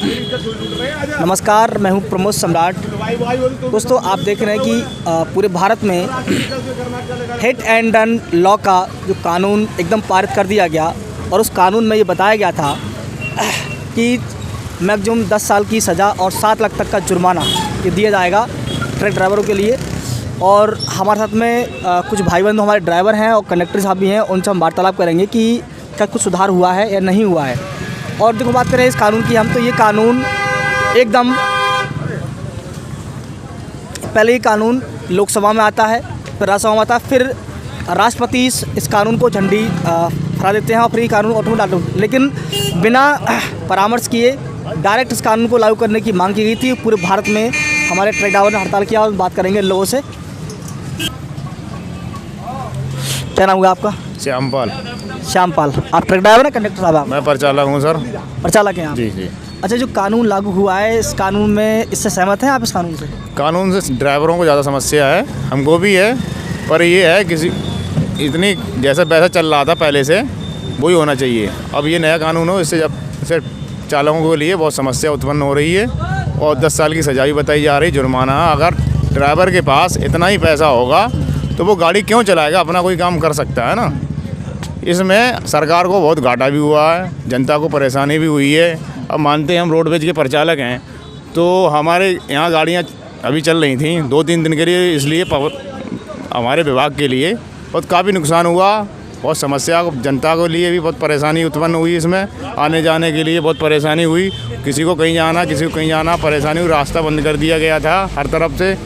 नमस्कार, मैं हूं प्रमोद सम्राट। दोस्तों, आप देख रहे हैं कि पूरे भारत में हिट एंड रन लॉ का जो कानून एकदम पारित कर दिया गया और उस कानून में ये बताया गया था कि मैक्सिमम 10 साल की सज़ा और 7 लाख तक का जुर्माना ये दिया जाएगा ट्रक ड्राइवरों के लिए। और हमारे साथ में कुछ भाई बंधु हमारे ड्राइवर हैं और कंडक्टर साहब भी हैं, उनसे हम वार्तालाप करेंगे कि क्या कुछ सुधार हुआ है या नहीं हुआ है। और देखो, बात करें इस कानून की हम, तो ये कानून एकदम पहले ही कानून लोकसभा में आता है, फिर राज्यसभा में आता है, फिर राष्ट्रपति इस कानून को झंडी फहरा देते हैं और फिर ये कानून ऑटोमेटिक डालते हैं। लेकिन बिना परामर्श किए डायरेक्ट इस कानून को लागू करने की मांग की गई थी। पूरे भारत में हमारे ट्रक ड्राइवर ने हड़ताल किया और बात करेंगे लोगों से। क्या नाम होगा आपका? श्यामपाल। श्यामपाल, आप ट्रक ड्राइवर हैं, कंडक्टर साहब? मैं परिचालक हूँ सर। परिचालक हैं आप? जी जी। अच्छा, जो कानून लागू हुआ है, इस कानून में इससे सहमत हैं आप? इस कानून से? कानून से ड्राइवरों को ज़्यादा समस्या है, हमको भी है, पर ये है किसी इतनी जैसा पैसा चल रहा था पहले से वही होना चाहिए। अब ये नया कानून हो, इससे चालकों के लिए बहुत समस्या उत्पन्न हो रही है और 10 साल की सजा भी बताई जा रही, जुर्माना। अगर ड्राइवर के पास इतना ही पैसा होगा तो वो गाड़ी क्यों चलाएगा, अपना कोई काम कर सकता है ना। इसमें सरकार को बहुत घाटा भी हुआ है, जनता को परेशानी भी हुई है। अब मानते हैं हम रोडवेज के परिचालक हैं, तो हमारे यहाँ गाड़ियाँ अभी चल रही थी 2-3 दिन के लिए, इसलिए हमारे विभाग के लिए बहुत काफ़ी नुकसान हुआ। बहुत समस्या, जनता को लिए भी बहुत परेशानी उत्पन्न हुई। इसमें आने जाने के लिए बहुत परेशानी हुई, किसी को कहीं जाना, किसी को कहीं जाना, परेशानी हुई। रास्ता बंद कर दिया गया था हर तरफ से।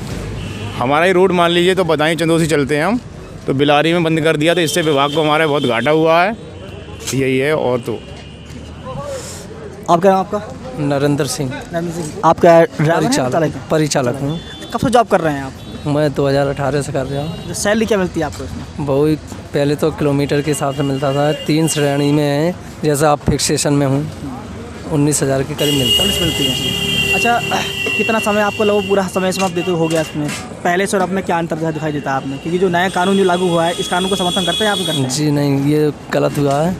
हमारा ही रूट मान लीजिए तो बदायूं चंदोसी चलते हैं हम, तो बिलारी में बंद कर दिया, तो इससे विभाग को हमारा बहुत घाटा हुआ है। यही है। और तो आपका नाम? आपका? नरेंद्र सिंह। आप क्या ड्राइवर? परिचालक हूँ। कब से जॉब कर रहे हैं आप? मैं 2018 से कर रहा हूँ। सैलरी क्या मिलती है आपको इसमें? बहुत पहले तो किलोमीटर के हिसाब से मिलता था, 3 श्रेणी में है। जैसे आप फिक्सेशन में हूँ 19,000 के करीब मिलती है। अच्छा, कितना समय आपको लगो पूरा समय इसमें आप देते हो गया इसमें पहले से और अब में क्या अंतर दिखाई देता है आपने? क्योंकि जो नया कानून जो लागू हुआ है, इस कानून को समर्थन करते हैं आप? करते हैं? जी नहीं, ये गलत हुआ है,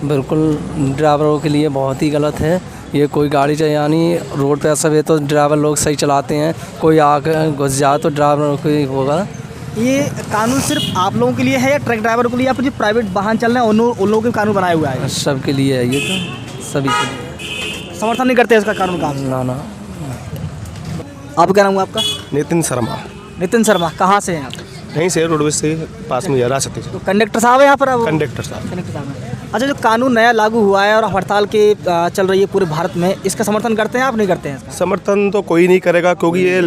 बिल्कुल ड्राइवरों के लिए बहुत ही गलत है। ये कोई गाड़ी चाहिए, यानी रोड पे सब है तो ड्राइवर लोग सही चलाते हैं, कोई आकर घुस जाए तो ड्राइवर को ही होगा। ये कानून सिर्फ आप लोगों के लिए है या ट्रक ड्राइवरों के लिए, या फिर जो प्राइवेट वाहन चल रहे हैं उन लोगों के कानून बनाया हुआ है? सबके लिए है ये, तो सभी के लिए। समर्थन नहीं करते इसका कानून का? ना। आप क्या नाम है आपका? नितिन शर्मा। नितिन शर्मा, कहाँ से हैं आप? यहीं से रोडवेज से पास में जा सकते हैं। तो कंडक्टर साहब है यहाँ पर? अब कंडक्टर साहब हैं। अच्छा, जो कानून नया लागू हुआ है और हड़ताल के चल रही है पूरे भारत में, इसका समर्थन करते हैं आप? नहीं करते हैं? समर्थन तो कोई नहीं करेगा, क्योंकि ये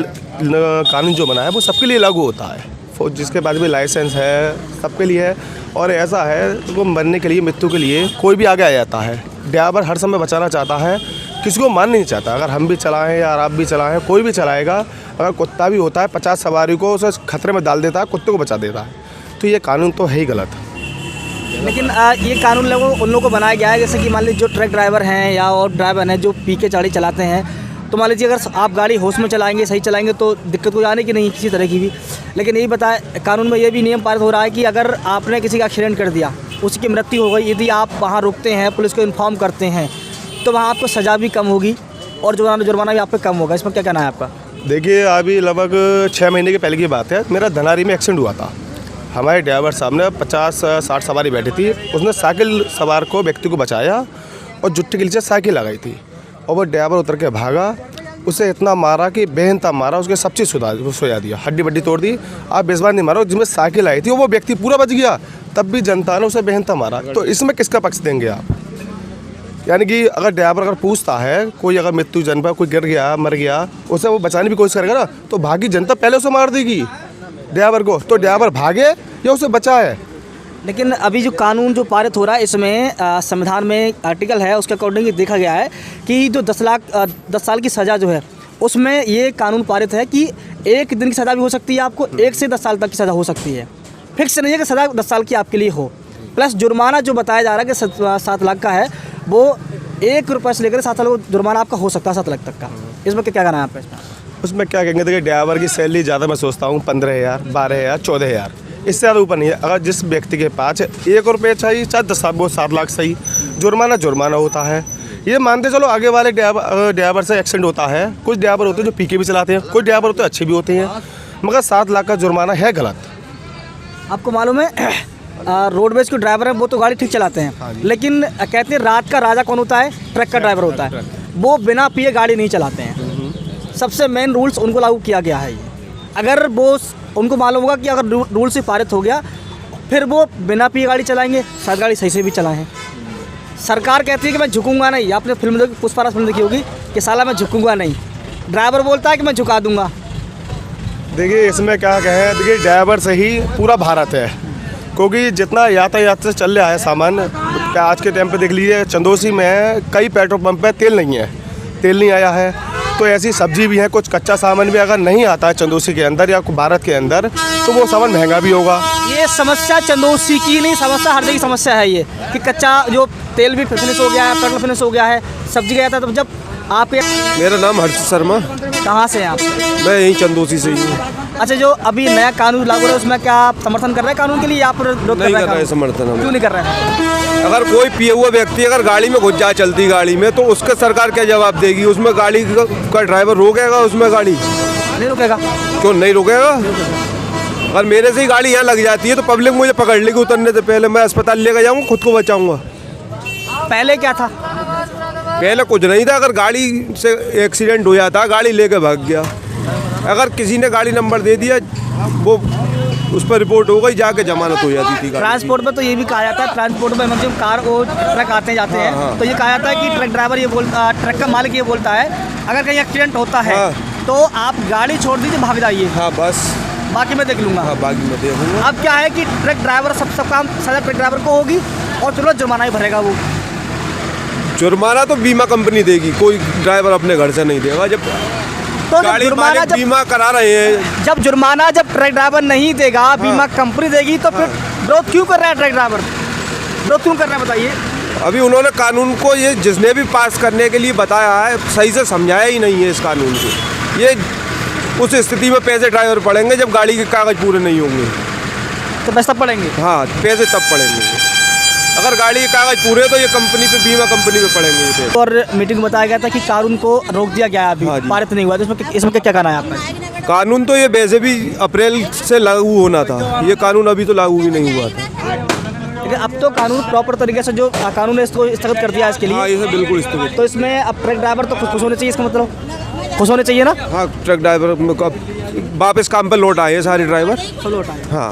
कानून जो बना है वो सबके लिए लागू होता है। जिसके बाद भी लाइसेंस है सबके लिए है। और ऐसा है तो मरने के लिए, मृत्यु के लिए कोई भी आगे आ जाता है। ड्राइवर हर समय बचाना चाहता है, किसी को मान नहीं चाहता। अगर हम भी चलाएं या आप भी चलाएं, कोई भी चलाएगा, अगर कुत्ता भी होता है 50 सवारी को उसे खतरे में डाल देता है, कुत्ते को बचा देता है। तो ये कानून तो है ही गलत। लेकिन ये कानून उन लोगों को बनाया गया है, जैसे कि मान लीजिए जो ट्रक ड्राइवर हैं या और ड्राइवर हैं जो पी के गाड़ी चलाते हैं, तो मान लीजिए अगर आप गाड़ी होश में चलाएंगे, सही चलाएंगे तो दिक्कत को आने की नहीं किसी तरह की भी। लेकिन यही बताया कानून में, ये भी नियम पारित हो रहा है कि अगर आपने किसी का एक्सीडेंट कर दिया, उसकी मृत्यु हो गई, यदि आप वहाँ रुकते हैं, पुलिस को इन्फॉर्म करते हैं, तो वहाँ आपको सज़ा भी कम होगी और जुर्माना भी आप पे कम होगा। इसमें क्या कहना है आपका? देखिए, अभी लगभग 6 महीने के पहले की बात है, मेरा धनारी में एक्सीडेंट हुआ था। हमारे ड्राइवर साहब ने 50-60 सवारी बैठी थी, उसने साइकिल सवार को व्यक्ति को बचाया और जुट्टी के नीचे साइकिल लगाई थी और वो ड्राइवर उतर के भागा। उसे इतना मारा कि बेहनता मारा, उसके सब चीज़ सोया दिया, हड्डी बड्डी तोड़ दी। आप बेजबान नहीं मारो, जिसमें साइकिल आई थी वो व्यक्ति पूरा बच गया, तब भी जनता ने उसे बेहनता मारा। तो इसमें किसका पक्ष देंगे आप? यानी कि अगर ड्राइवर अगर पूछता है, कोई अगर मृत्यु जन पर कोई गिर गया, मर गया, उसे वो बचाने की कोशिश करेगा ना, तो भागी जनता पहले उसे मार देगी ड्राइवर को। तो ड्राइवर भागे या उसे बचाए। लेकिन अभी जो कानून जो पारित हो रहा है, इसमें संविधान में आर्टिकल है, उसके अकॉर्डिंग देखा गया है कि जो 10 साल की सज़ा जो है, उसमें ये कानून पारित है कि 1 दिन की सज़ा भी हो सकती है आपको, 1 से 10 साल तक की सज़ा हो सकती है। फिक्स नहीं है कि सज़ा 10 साल की आपके लिए हो। प्लस जुर्माना जो बताया जा रहा है कि 7 लाख का है, वो 1 रुपये से लेकर 7 साल का जुर्माना आपका हो सकता है 7 लाख तक का। इसमें क्या कहना है आपका? उसमें क्या कहेंगे, देखिए ड्राइवर की सैलरी ज़्यादा मैं सोचता हूँ 15,000, 12,000, 14,000। इससे ज़्यादा ऊपर नहीं है। अगर जिस व्यक्ति के पास 1 रुपये चाहिए, चाहे 7 लाख सही, जुर्माना होता है। ये मानते चलो आगे वाले ड्राइवर से एक्सीडेंट होता है। कुछ ड्राइवर होते हैं जो पी के भी चलाते हैं, कुछ ड्राइवर होते हैं अच्छे भी होते हैं, मगर 7 लाख का जुर्माना है गलत। आपको मालूम है रोडवेज के ड्राइवर हैं वो तो गाड़ी ठीक चलाते हैं, लेकिन कहते हैं रात का राजा कौन होता है? ट्रक का ड्राइवर होता है। वो बिना पिए गाड़ी नहीं चलाते हैं। सबसे मेन रूल्स उनको लागू किया गया है। अगर वो उनको मालूम होगा कि अगर रूल से पारित हो गया, फिर वो बिना पिए गाड़ी चलाएंगे, शायद गाड़ी सही से भी चलाएं। सरकार कहती है कि मैं झुकूंगा नहीं। आपने फिल्म देखी, पुष्पाराज फिल्म देखी होगी कि साला मैं झुकूंगा नहीं। ड्राइवर बोलता है कि मैं झुका दूंगा। देखिए इसमें क्या कहें, देखिए ड्राइवर से ही पूरा भारत है, क्योंकि जितना यातायात से चल रहा है सामान। आज के टाइम पे देख लीजिए चंदोसी में कई पेट्रोल पंप पे तेल नहीं आया है। तो ऐसी सब्जी भी है, कुछ कच्चा सामान भी अगर नहीं आता है चंदोसी के अंदर या भारत के अंदर, तो वो सामान महंगा भी होगा। ये समस्या चंदोसी की नहीं, समस्या हर जगह की समस्या है ये, कि कच्चा जो तेल भी फिनिश हो गया है, पेट्रोल फिनिश हो गया है, सब्जी गया था। तो जब आपके मेरा नाम हर्ष शर्मा, कहाँ से हैं आप? मैं यहीं चंदोसी से ही हूँ। अच्छा, जो अभी नया कानून लागू है उसमें क्या आप समर्थन कर रहे हैं कानून के लिए या आप विरोध नहीं कर रहे हैं कानून? समर्थन हम। क्यों नहीं कर रहे हैं? अगर कोई पिए हुआ व्यक्ति अगर गाड़ी में घुस जाए चलती गाड़ी में, तो उसका सरकार क्या जवाब देगी? उसमें गाड़ी का ड्राइवर रोकेगा? उसमें गाड़ी नहीं रुकेगा। क्यों नहीं रोकेगा? अगर मेरे से ही गाड़ी यहाँ लग जाती है तो पब्लिक मुझे पकड़ लेगी उतरने से पहले। मैं अस्पताल लेकर जाऊँगा, खुद को बचाऊँगा। पहले क्या था? पहले कुछ नहीं था। अगर गाड़ी से एक्सीडेंट हो जाता, गाड़ी लेके भाग गया, अगर किसी ने गाड़ी नंबर दे दिया, वो उस पर रिपोर्ट हो गई, जाके जमानत हो जाती थी। ट्रांसपोर्ट में तो ये भी कहा जाता है, ट्रांसपोर्ट में मतलब कार वो ट्रक आते जाते हैं, हाँ। तो ये कहा जाता है कि ट्रक ड्राइवर ये बोलता, ट्रक का मालिक ये बोलता है अगर कहीं एक्सीडेंट होता है हाँ। तो आप गाड़ी छोड़ दीजिए, भाग जाइए, हाँ बस, बाकी मैं देख लूँगा। हाँ बाकी मैं देखूँगा। अब क्या है कि ट्रक ड्राइवर सब काम सजा ट्रक ड्राइवर को होगी और चलो जुर्माना ही भरेगा वो। जुर्माना तो बीमा कंपनी देगी, कोई ड्राइवर अपने घर से नहीं देगा। जब तो गाड़ी जुर्माना मालिक बीमा करा रहे हैं, जब जुर्माना जब ट्रक ड्राइवर नहीं देगा, बीमा कंपनी देगी, तो फिर विरोध क्यों कर रहा है ट्रक ड्राइवर? विरोध क्यों कर रहा है बताइए? अभी उन्होंने कानून को, ये जिसने भी पास करने के लिए बताया है, सही से समझाया ही नहीं है इस कानून को। ये उस स्थिति में पैसे ड्राइवर पड़ेंगे जब गाड़ी के कागज पूरे नहीं होंगे, तो पैसा पड़ेंगे। हाँ पैसे तब पड़ेंगे। अगर गाड़ी के कागज पूरे तो ये कंपनी पे, बीमा कंपनी पे पड़ेंगे ये पैसे। और मीटिंग में बताया गया था कि कानून को रोक दिया गया है, अभी हाँ जी। पारित नहीं हुआ, तो इसमें क्या कहना है आपका? कानून तो ये वैसे भी अप्रैल से लागू होना था, ये कानून अभी तो लागू भी नहीं हुआ था। लेकिन अब तो कानून प्रॉपर तरीके से जो कानून है इसको स्थगित कर दिया है इसके हाँ लिए। ये बिल्कुल स्थगित। तो इसमें अब ट्रक ड्राइवर तो खुश होने चाहिए, इसका मतलब खुश होने चाहिए ना? हाँ ट्रक ड्राइवर वापस काम पर लौट आए सारे ड्राइवर। लौट आए। हाँ।